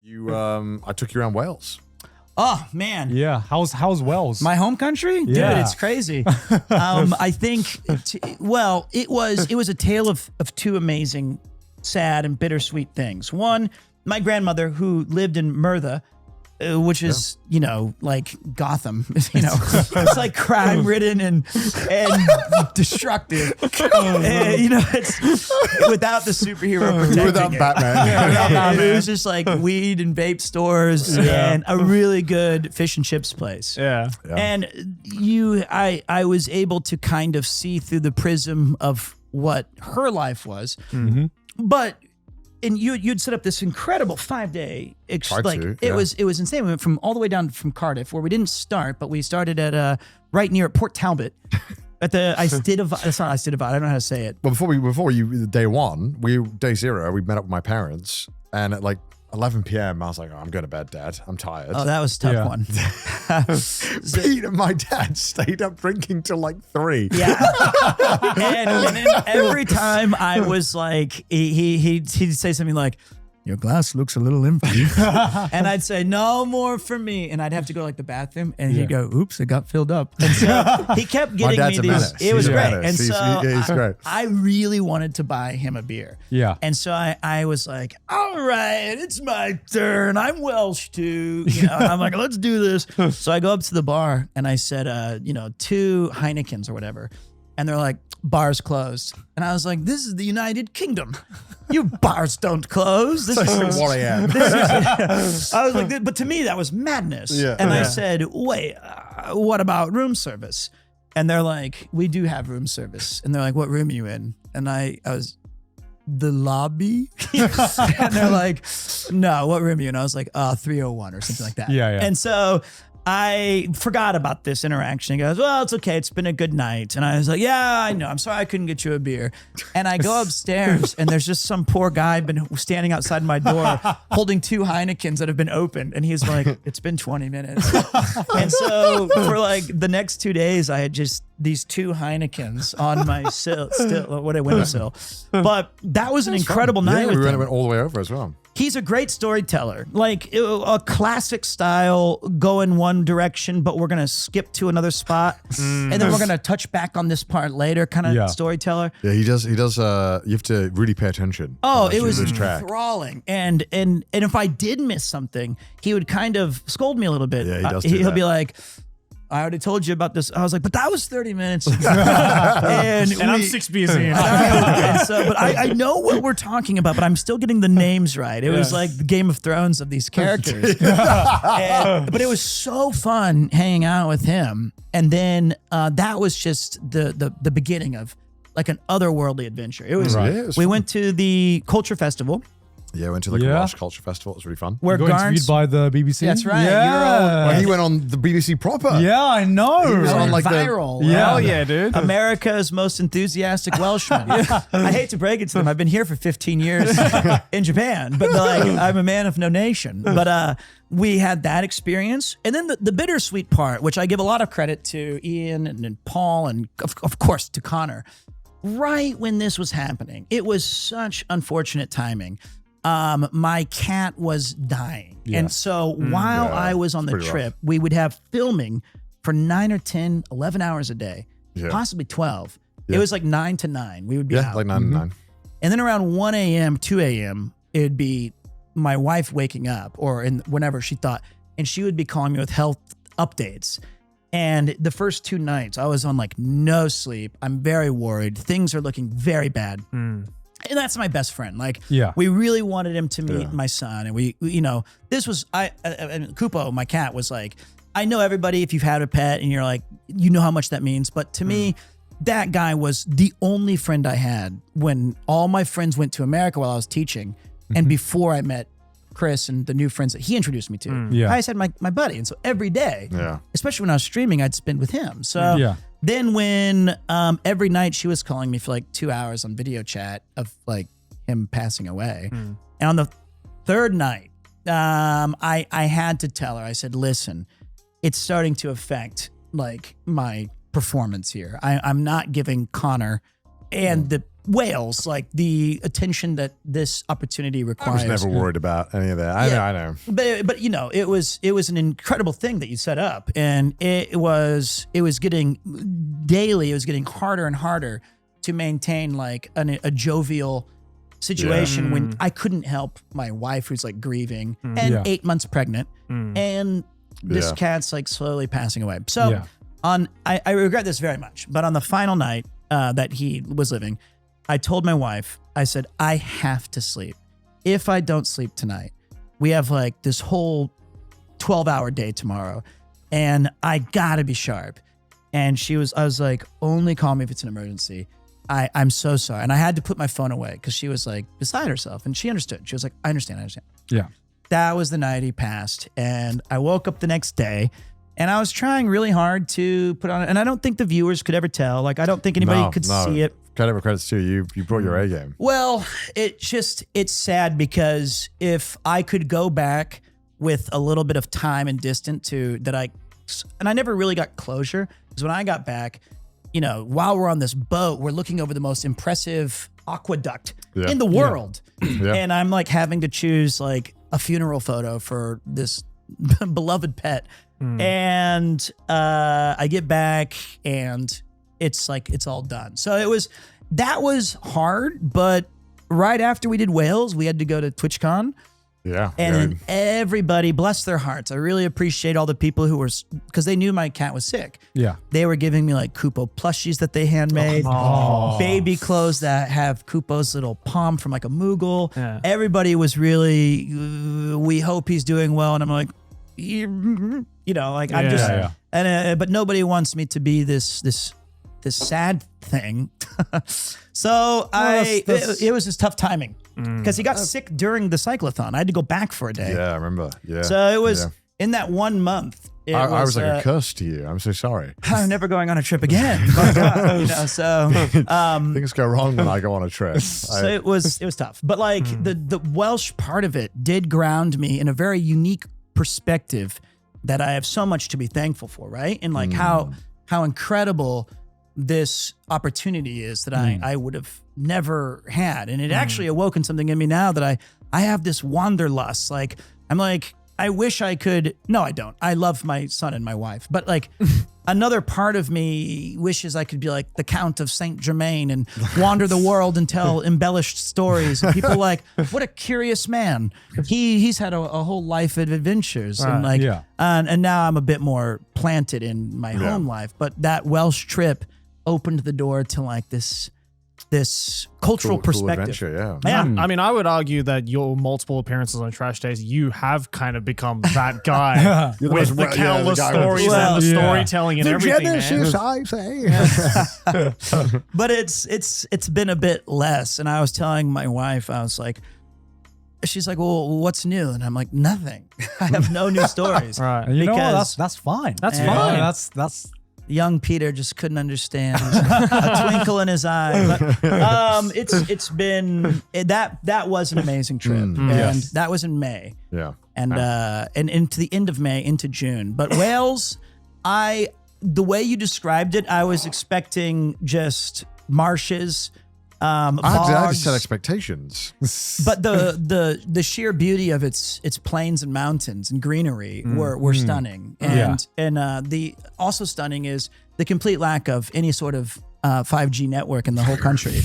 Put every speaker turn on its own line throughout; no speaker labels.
I took you around Wales.
Oh man.
Yeah. How's Welsh?
My home country? Dude,
Yeah.
it's crazy. I think, it was a tale of two amazing, sad and bittersweet things. One, my grandmother who lived in Merthyr, which is, like Gotham, it's like crime ridden and destructive. It's without the superhero protecting
Without
it.
Batman.
It was just like weed and vape stores and a really good fish and chips place.
Yeah.
And I was able to kind of see through the prism of what her life was.
Mm-hmm.
But you'd set up this incredible 5-day it was insane. We went from all the way down from Cardiff, where we didn't start, but we started at right near Port Talbot at the that's not Eisteddfod, I don't know how to say it.
Well, before day one, day zero, we met up with my parents, and at like 11 p.m. I was like, I'm going to bed, Dad. I'm tired.
Oh, that was a tough one.
Pete and my dad stayed up drinking till like 3.
Yeah. and then every time I was like, he'd say something like, your glass looks a little empty. And I'd say, no more for me. And I'd have to go like the bathroom, and he'd go, oops, it got filled up. And so he kept getting me these. It was great. And so
he's great.
I really wanted to buy him a beer.
Yeah.
And so I was like, all right, it's my turn. I'm Welsh too. I'm like, let's do this. So I go up to the bar and I said, 2 Heinekens or whatever. And they're like, bar's closed. And I was like, this is the United Kingdom. You bars don't close. This is
1 a.m.
I was like, but to me, that was madness.
Yeah.
And I said, wait, what about room service? And they're like, we do have room service. And they're like, what room are you in? And I was, the lobby? And they're like, no, what room are you in? I was like, 301 or something like that.
Yeah.
And so I forgot about this interaction. He goes, well, it's okay. It's been a good night. And I was like, yeah, I know. I'm sorry I couldn't get you a beer. And I go upstairs, and there's just some poor guy been standing outside my door holding 2 Heinekens that have been opened. And he's like, it's been 20 minutes. And so for like the next 2 days, I had just these 2 Heinekens on my windowsill. But that was an incredible night with him.
We went all the way over as well.
He's a great storyteller, like a classic style, go in one direction, but we're going to skip to another spot. And then we're going to touch back on this part later kind of storyteller.
Yeah, he does. You have to really pay attention.
Oh, it was enthralling. And if I did miss something, he would kind of scold me a little bit.
Yeah, he does.
He'll be like, I already told you about this. I was like, but that was 30 minutes. and
I'm 6 beers in.
But I know what we're talking about, but I'm still getting the names right. It was like the Game of Thrones of these characters. But it was so fun hanging out with him. And then that was just the beginning of like an otherworldly adventure. It was. We went to the Culture Festival.
Yeah, we went to like a Welsh Culture Festival. It was really fun.
Where
Going interviewed by the BBC.
That's right.
Yeah.
He went on the BBC proper.
Yeah, I know.
He was on like
viral.
Hell yeah, dude.
America's most enthusiastic Welshman. I hate to break it to them. I've been here for 15 years in Japan, but like I'm a man of no nation. But we had that experience. And then the bittersweet part, which I give a lot of credit to Ian and Paul and of course to Connor. Right when this was happening, it was such unfortunate timing. My cat was dying.
Yeah.
And so while I was on the trip, we would have filming for 9 or 10, 11 hours a day, possibly 12. It was like 9 to 9. We would be out.
Like 9 to 9.
And then around 1 a.m., 2 a.m., it would be my wife waking up or whenever she thought, and she would be calling me with health updates. And the first 2 nights, I was on like no sleep. I'm very worried. Things are looking very bad. And that's my best friend. Like, we really wanted him to meet my son. And we this was, and Kupo, my cat, was like, I know everybody, if you've had a pet and you're like, you know how much that means. But to me, that guy was the only friend I had when all my friends went to America while I was teaching. And before I met Chris and the new friends that he introduced me to, I just had my buddy. And so every day, especially when I was streaming, I'd spend with him. So then when every night she was calling me for like 2 hours on video chat of like him passing away. And on the 3rd night, I had to tell her, I said, listen, it's starting to affect like my performance here. I'm not giving Connor and the Wales, like the attention that this opportunity
I
requires.
was never worried about any of that. I know.
But you know, it was an incredible thing that you set up, and it was getting daily. It was getting harder and harder to maintain like a jovial situation when I couldn't help my wife, who's like grieving and 8 months pregnant, and this cat's like slowly passing away. So I regret this very much. But on the final night that he was living, I told my wife, I said, I have to sleep. If I don't sleep tonight, we have like this whole 12-hour day tomorrow, and I gotta be sharp. And I was like, only call me if it's an emergency. I'm so sorry. And I had to put my phone away because she was like beside herself, and she understood. She was like, I understand.
Yeah.
That was the night he passed. And I woke up the next day, and I was trying really hard to put on it. And I don't think the viewers could ever tell. Like, I don't think anybody could see it.
Credits to you. You brought your A game.
Well, it's sad because if I could go back with a little bit of time and distance and I never really got closure, because when I got back, you know, while we're on this boat, we're looking over the most impressive aqueduct in the world. Yeah. And I'm like having to choose like a funeral photo for this beloved pet. And I get back, and it's like, it's all done. So that was hard, but right after we did Wales, we had to go to TwitchCon.
Yeah.
And then everybody, bless their hearts. I really appreciate all the people who were, because they knew my cat was sick.
Yeah.
They were giving me like Kupo plushies that they handmade, baby clothes that have Kupo's little palm from like a Moogle.
Yeah.
Everybody was really, we hope he's doing well. And I'm like, you know, like I'm just, and but nobody wants me to be this sad thing. So it was just tough timing because he got sick during the cyclotron. I had to go back for a day.
Yeah, I remember. Yeah.
So it was in that 1 month.
I was like a curse to you. I'm so sorry.
I'm never going on a trip again. My God, you know, so
things go wrong when I go on a trip.
So it was tough. But like the Welsh part of it did ground me in a very unique perspective that I have so much to be thankful for, right? And like how incredible this opportunity is that I would have never had. And it actually awoken something in me now that I have this wanderlust. Like, I'm like, I wish I could, no, I don't. I love my son and my wife, but like another part of me wishes I could be like the Count of Saint Germain and wander the world and tell embellished stories. And people are like, what a curious man. He's had a whole life of adventures. And like, and now I'm a bit more planted in my home life. But that Welsh trip opened the door to like this cultural perspective.
Cool adventure,
I mean, I would argue that your multiple appearances on Trash Days, you have kind of become that guy with the countless stories and the storytelling and everything.
Genesis, I say.
But it's been a bit less. And I was telling my wife, I was like, she's like, well, what's new? And I'm like, nothing. I have no new stories.
Right.
And you know what? That's fine.
That's fine.
That's
young Peter just couldn't understand a twinkle in his eye. But, it's been that was an amazing trip, and that was in May.
Yeah,
and into the end of May into June. But Wales, the way you described it, I was expecting just marshes.
I just set expectations.
But the sheer beauty of its plains and mountains and greenery were stunning. And the also stunning is the complete lack of any sort of 5G network in the whole country.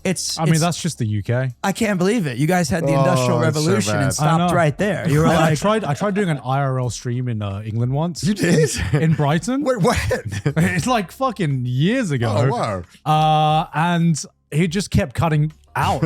I
mean, that's just the UK.
I can't believe it. You guys had the Industrial Revolution and stopped right there. You were like,
I tried doing an IRL stream in England once.
You did?
In Brighton.
Wait, when?
It's like fucking years ago.
Oh, wow.
And he just kept cutting out.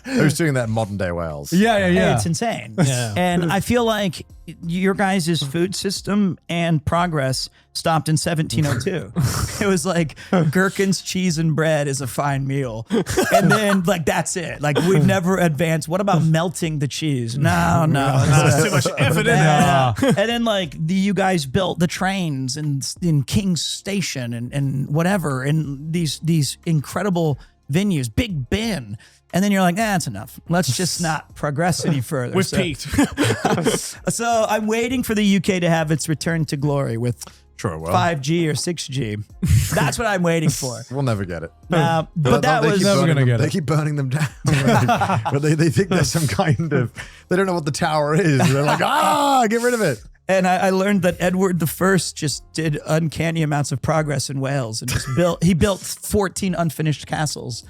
Who's doing that in modern day Wales?
Yeah.
It's insane. And I feel like your guys' food system and progress stopped in 1702. It was like gherkins, cheese, and bread is a fine meal. And then like, that's it. Like we've never advanced. What about melting the cheese? No.
There's too much effort in there.
And then like you guys built the trains in King's Station and whatever. And these incredible venues, Big Ben. And then you're like, that's enough. Let's just not progress any further.
With Pete.
So I'm waiting for the UK to have its return to glory with
Sure it will.
5G or 6G. That's what I'm waiting for.
We'll never get it.
But that
they
was
keep
never
burning
gonna
them-
get
They
it.
keep burning them down. But they think there's some kind of, they don't know what the tower is. They're like, get rid of it.
And I learned that Edward I just did uncanny amounts of progress in Wales and just he built 14 unfinished castles.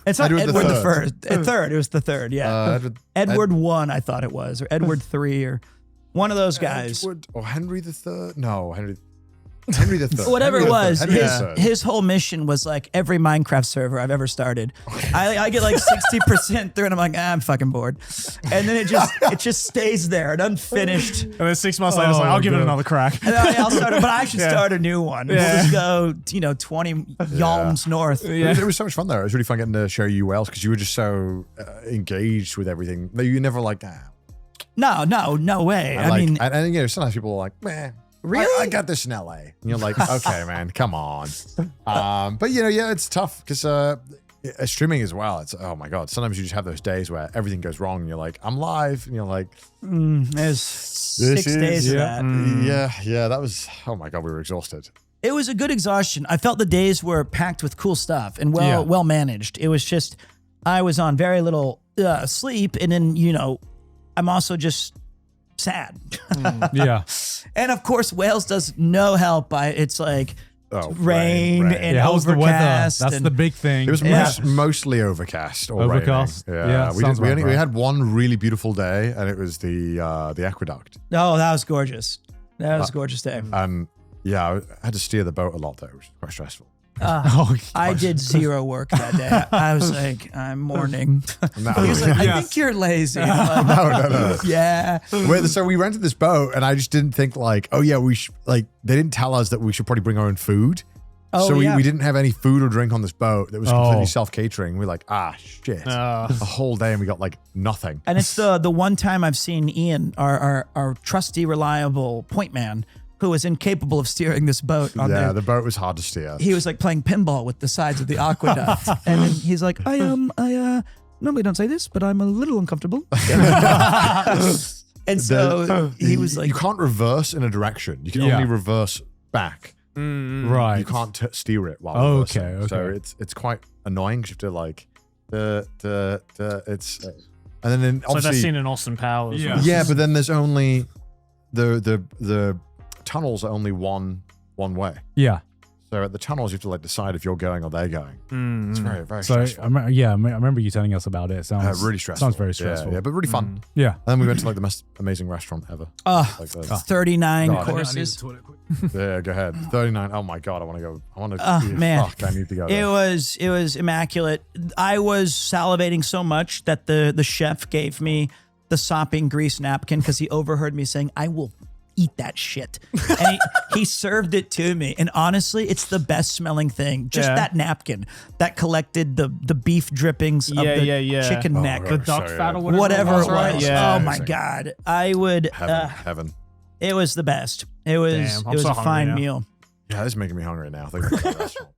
It's not
Edward the
Edward the First. Third. It was the third. Yeah. Edward I thought it was, or Edward III, or one of those guys.
Edward or Henry the Third? No, Henry the Third.
Whatever
Henry
it
the
was,
Third. Henry the Third.
his whole mission was like every Minecraft server I've ever started. I get like 60% through, and I'm like, I'm fucking bored. And then it just stays there, an unfinished.
And then 6 months later, it's like, I'll give it another crack.
And I'll start it, but I should start a new one. We'll just go, 20 yalms north.
It was so much fun there. It was really fun getting to show you Wales because you were just so engaged with everything. You never like,
No way. I mean,
and sometimes people are like, man.
Really?
I got this in LA. And you're like, okay, man, come on. But it's tough because streaming as well. It's, oh my God. Sometimes you just have those days where everything goes wrong and you're like, I'm live. And you're like,
there's 6 days of that.
Yeah, that was, oh my God, we were exhausted.
It was a good exhaustion. I felt the days were packed with cool stuff and well managed. It was just, I was on very little sleep. And then, I'm also just sad.
Yeah.
And of course, Wales does no help by it's like rain and
how's the weather?
overcast.
That's the big thing.
It was mostly overcast or
Overcast?
raining.
Yeah,
we
sounds about
we
right.
had one really beautiful day, and it was the Aqueduct.
Oh, that was gorgeous. That was a gorgeous day.
I had to steer the boat a lot though, which was quite stressful.
I did zero work that day. I was like, I'm mourning. He was like, I think you're lazy. I'm like,
No.
yeah.
So we rented this boat, and I just didn't think like, we should, like, they didn't tell us that we should probably bring our own food.
Oh,
So
yeah.
we didn't have any food or drink on this boat that was completely self-catering. We're like, shit. The whole day, and we got like nothing.
And it's the one time I've seen Ian, our trusty, reliable point man, who was incapable of steering this boat.
The boat was hard to steer.
He was like playing pinball with the sides of the aqueduct. And then he's like, I normally don't say this, but I'm a little uncomfortable. And so he was like,
you can't reverse in a direction. You can only reverse back.
Right.
You can't steer it while reversing.
Okay.
So it's quite annoying. 'Cause you have to like it's and then
It's like that
obviously
scene in Austin Powers.
Yeah.
but then there's only the tunnels are only one way.
Yeah.
So at the tunnels you have to like decide if you're going or they're going. It's very very
So
stressful.
I remember you telling us about it. It sounds
Really stressful.
Sounds very stressful.
Yeah, but really fun.
Yeah.
And then we went to like the most amazing restaurant ever. Like the,
39
God.
courses.
yeah, go ahead. 39. Oh my God, I want to go. I want to.
Man.
Fuck, I need to go.
It
there.
was immaculate. I was salivating so much that the chef gave me the sopping grease napkin because he overheard me saying, I will eat that shit. And he served it to me. And honestly, it's the best smelling thing. Just that napkin that collected the beef drippings of the chicken neck.
The duck
so
fat or
good.
whatever.
Whatever it
right?
was.
Yeah.
Oh my God. I would,
Heaven.
it was the best. It was,
Damn, I'm
it was
so
a
hungry
fine
now.
meal.
Yeah, this is making me hungry now. Thinking about that restaurant.